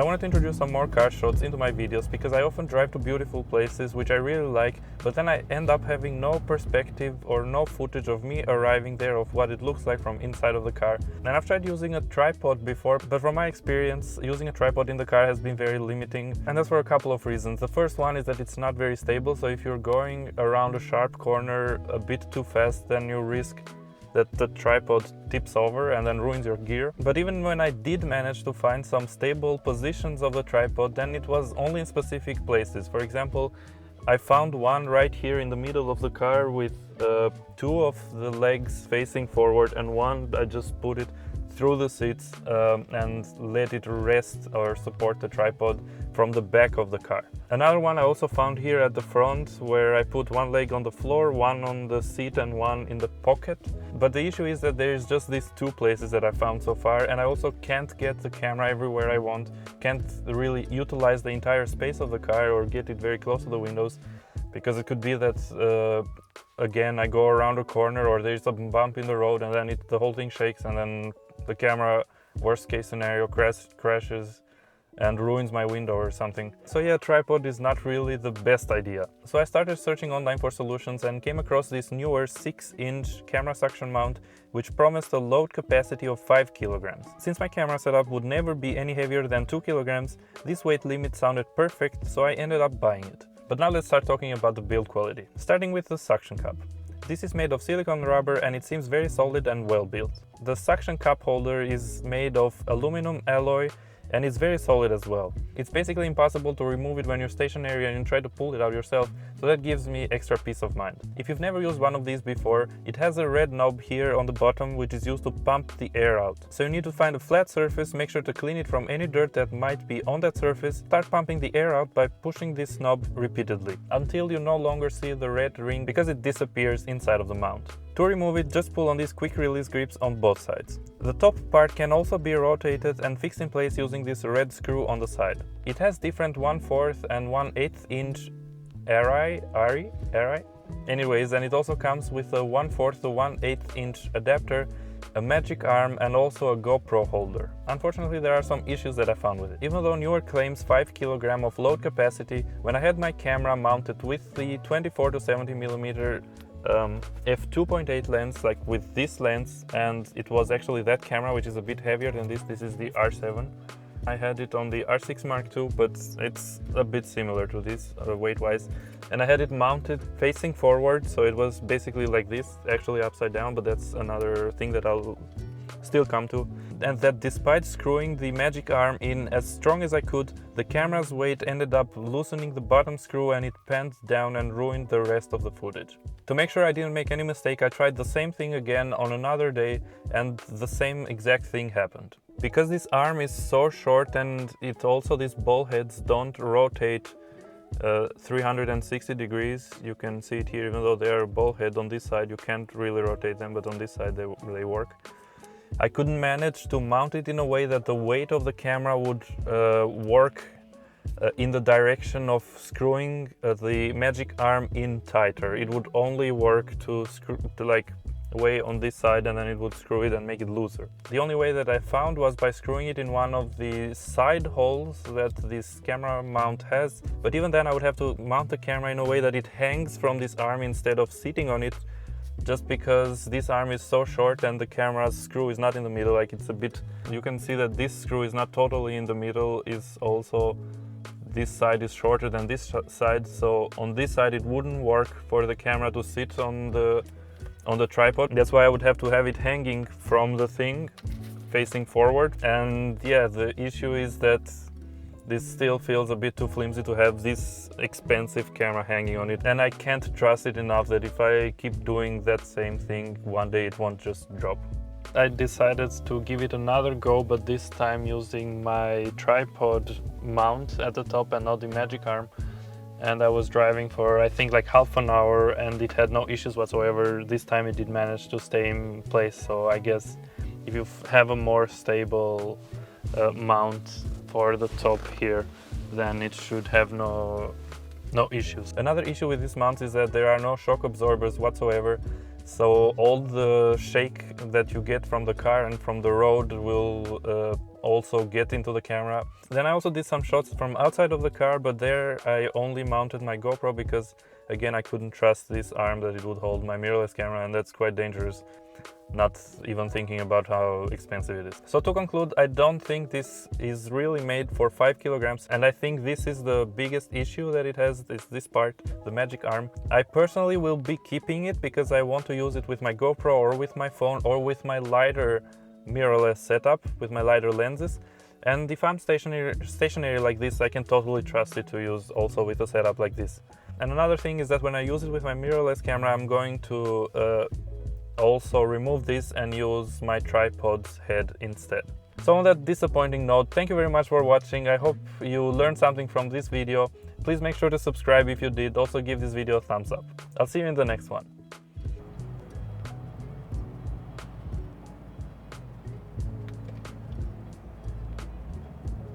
I wanted to introduce some more car shots into my videos because I often drive to beautiful places which I really like, but then I end up having no perspective or no footage of me arriving there, of what it looks like from inside of the car. And I've tried using a tripod before, but from my experience, using a tripod in the car has been very limiting, and that's for a couple of reasons. The first one is that it's not very stable, so if you're going around a sharp corner a bit too fast, then you risk that the tripod tips over and then ruins your gear. But even when I did manage to find some stable positions of the tripod, then it was only in specific places. For example, I found one right here in the middle of the car with two of the legs facing forward, and one I just put it through the seats and let it rest or support the tripod from the back of the car. Another one I also found here at the front, where I put one leg on the floor, one on the seat and one in the pocket. But the issue is that there's just these two places that I found so far, and I also can't get the camera everywhere I want, can't really utilize the entire space of the car or get it very close to the windows, because it could be that again I go around a corner or there's a bump in the road and then the whole thing shakes, and then the camera, worst case scenario, crashes and ruins my window or something. So yeah, tripod is not really the best idea. So I started searching online for solutions and came across this Neewer 6-inch camera suction mount, which promised a load capacity of 5 kilograms. Since my camera setup would never be any heavier than 2 kilograms, this weight limit sounded perfect, so I ended up buying it. But now let's start talking about the build quality. Starting with the suction cup. This is made of silicone rubber and it seems very solid and well built. The suction cup holder is made of aluminum alloy and it's very solid as well. It's basically impossible to remove it when you're stationary and you try to pull it out yourself, so that gives me extra peace of mind. If you've never used one of these before, it has a red knob here on the bottom which is used to pump the air out. So you need to find a flat surface, make sure to clean it from any dirt that might be on that surface, start pumping the air out by pushing this knob repeatedly, until you no longer see the red ring because it disappears inside of the mount. To remove it, just pull on these quick release grips on both sides. The top part can also be rotated and fixed in place using this red screw on the side. It has different 1/4 and 1/8 inch array. Anyways, and it also comes with a 1/4 to 1/8 inch adapter, a magic arm and also a GoPro holder. Unfortunately, there are some issues that I found with it. Even though Neewer claims 5 kg of load capacity, when I had my camera mounted with the 24 to 70 mm f2.8 lens, like with this lens, and it was actually that camera which is a bit heavier than this is the R7. I had it on the R6 Mark II, but it's a bit similar to this weight-wise, and I had it mounted facing forward, so it was basically like this, actually upside down, but that's another thing that I'll still come to. And that despite screwing the magic arm in as strong as I could, the camera's weight ended up loosening the bottom screw and it panned down and ruined the rest of the footage. To make sure I didn't make any mistake, I tried the same thing again on another day and the same exact thing happened. Because this arm is so short and these ball heads don't rotate 360 degrees, you can see it here, even though they are ball head on this side, you can't really rotate them, but on this side they work. I couldn't manage to mount it in a way that the weight of the camera would work in the direction of screwing the magic arm in tighter. It would only work to weigh on this side, and then it would screw it and make it looser. The only way that I found was by screwing it in one of the side holes that this camera mount has, but even then I would have to mount the camera in a way that it hangs from this arm instead of sitting on it, just because this arm is so short and the camera's screw is not in the middle. Like, it's a bit, you can see that this screw is not totally in the middle, is also, this side is shorter than this side, so on this side it wouldn't work for the camera to sit on the tripod. That's why I would have to have it hanging from the thing facing forward. And yeah, the issue is that this still feels a bit too flimsy to have this expensive camera hanging on it, and I can't trust it enough that if I keep doing that same thing, one day it won't just drop. I decided to give it another go, but this time using my tripod mount at the top and not the magic arm. And I was driving for I think like half an hour and it had no issues whatsoever. This time it did manage to stay in place, so I guess if you have a more stable mount for the top here, then it should have no issues. Another issue with this mount is that there are no shock absorbers whatsoever, so all the shake that you get from the car and from the road will also get into the camera. Then I also did some shots from outside of the car, but there I only mounted my GoPro because again I couldn't trust this arm that it would hold my mirrorless camera, and that's quite dangerous, not even thinking about how expensive it is. So to conclude, I don't think this is really made for 5 kilograms, and I think this is the biggest issue that it has, is this part, the magic arm. I personally will be keeping it because I want to use it with my GoPro or with my phone or with my lighter mirrorless setup, with my lighter lenses. And if I'm stationary like this, I can totally trust it to use also with a setup like this. And another thing is that when I use it with my mirrorless camera, I'm going to also remove this and use my tripod's head instead. So on that disappointing note, thank you very much for watching. I hope you learned something from this video. Please make sure to subscribe if you did. Also give this video a thumbs up. I'll see you in the next one.